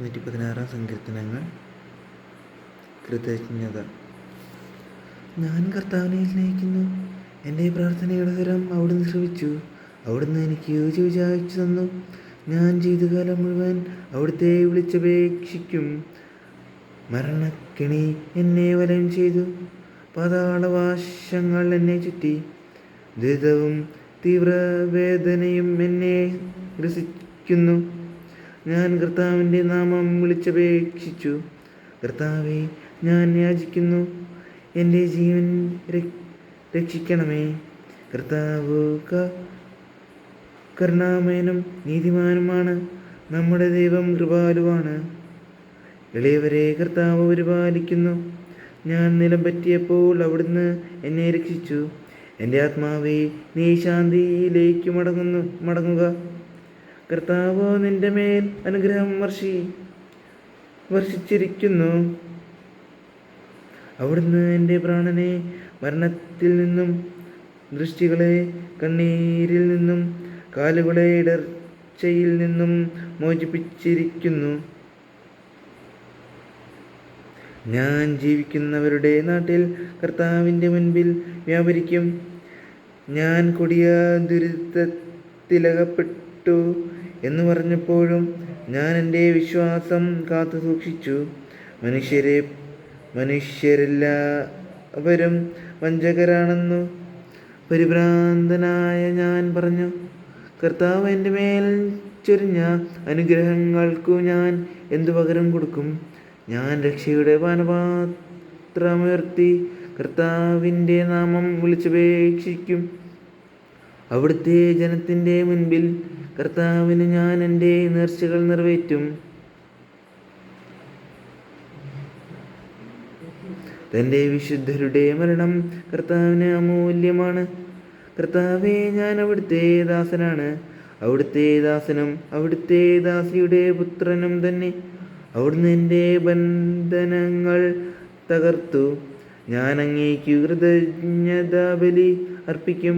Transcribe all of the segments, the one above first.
116 സങ്കീർത്തനങ്ങൾ. കൃതജ്ഞത. ഞാൻ കർത്താവിനെ സ്നേഹിക്കുന്നു. എൻ്റെ പ്രാർത്ഥനയുടെ സ്വരം അവിടുന്ന് ശ്രവിച്ചു. അവിടുന്ന് എനിക്ക് വിചാരിച്ചു തന്നു. ഞാൻ ജീവിതകാലം മുഴുവൻ അവിടുത്തെ വിളിച്ചപേക്ഷിക്കും. മരണക്കെണി എന്നെ വലയം ചെയ്തു. പാതാളവാശങ്ങൾ എന്നെ ചുറ്റി. ദുരിതവും തീവ്രവേദനയും എന്നെ ഗ്രസിക്കുന്നു. ഞാൻ കർത്താവിൻ്റെ നാമം വിളിച്ചപേക്ഷിച്ചു. കർത്താവെ, ഞാൻ യാചിക്കുന്നു, എൻ്റെ ജീവൻ രക്ഷിക്കണമേ. കർത്താവ് കരുണാമയനും നീതിമാനുമാണ്. നമ്മുടെ ദൈവം കൃപാലുവാണ്. എളിയവരെ കർത്താവ് പരിപാലിക്കുന്നു. ഞാൻ നിലം പറ്റിയപ്പോൾ അവിടുന്ന് എന്നെ രക്ഷിച്ചു. എൻ്റെ ആത്മാവേ, നീ ശാന്തിയിലേക്ക് മടങ്ങുക. കർത്താവ് നിന്റെ മേൽ അനുഗ്രഹം വർഷിച്ചിരിക്കുന്നു. അവിടുന്ന് എൻ്റെ പ്രാണനെ മരണത്തിൽ നിന്നും, ദൃഷ്ടികളെ കണ്ണീരിൽ നിന്നും, കാലുകളെ ഇടർച്ചയിൽ നിന്നും മോചിപ്പിച്ചിരിക്കുന്നു. ഞാൻ ജീവിക്കുന്നവരുടെ നാട്ടിൽ കർത്താവിൻ്റെ മുൻപിൽ വ്യാപരിക്കും. ഞാൻ കൊടിയ ദുരിതത്തിലകപ്പെട്ടു എന്ന് പറഞ്ഞപ്പോഴും ഞാൻ എൻ്റെ വിശ്വാസം കാത്തു സൂക്ഷിച്ചു. മനുഷ്യരെല്ലാവരും വഞ്ചകരാണെന്നു പരിഭ്രാന്തനായ ഞാൻ പറഞ്ഞു. കർത്താവ് എൻ്റെ മേൽ ചൊരിഞ്ഞ അനുഗ്രഹങ്ങൾക്കു ഞാൻ എന്തു പകരം കൊടുക്കും? ഞാൻ രക്ഷയുടെ പാനപാത്രമുയർത്തി കർത്താവിൻ്റെ നാമം വിളിച്ചപേക്ഷിക്കും. അവിടുത്തെ ജനത്തിൻ്റെ മുൻപിൽ കർത്താവിന് ഞാൻ എൻ്റെ നേർച്ചകൾ നിറവേറ്റും. തൻ്റെ വിശുദ്ധരുടെ മരണം കർത്താവിന് അമൂല്യമാണ്. കർത്താവേ, ഞാൻ അവിടുത്തെ ദാസനാണ്, അവിടുത്തെ ദാസനും അവിടുത്തെ ദാസിയുടെ പുത്രനും തന്നെ. അവിടുന്ന് എൻ്റെ ബന്ധനങ്ങൾ തകർത്തു. ഞാൻ അങ്ങേക്ക് കൃതജ്ഞതാബലി അർപ്പിക്കും.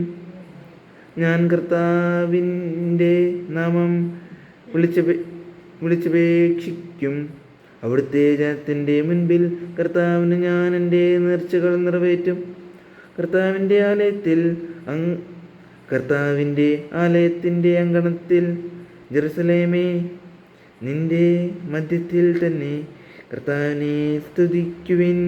ഞാൻ കർത്താവിൻ്റെ നാമം വിളിച്ചപേക്ഷിക്കും. അവിടുത്തെ ജനത്തിൻ്റെ മുൻപിൽ കർത്താവിന് ഞാൻ എൻ്റെ നേർച്ചകൾ നിറവേറ്റും. കർത്താവിൻ്റെ ആലയത്തിൻ്റെ അങ്കണത്തിൽ ജെറുസലേമേ, നിന്റെ മധ്യത്തിൽ തന്നെ കർത്താവിനെ സ്തുതിക്കുവിൻ.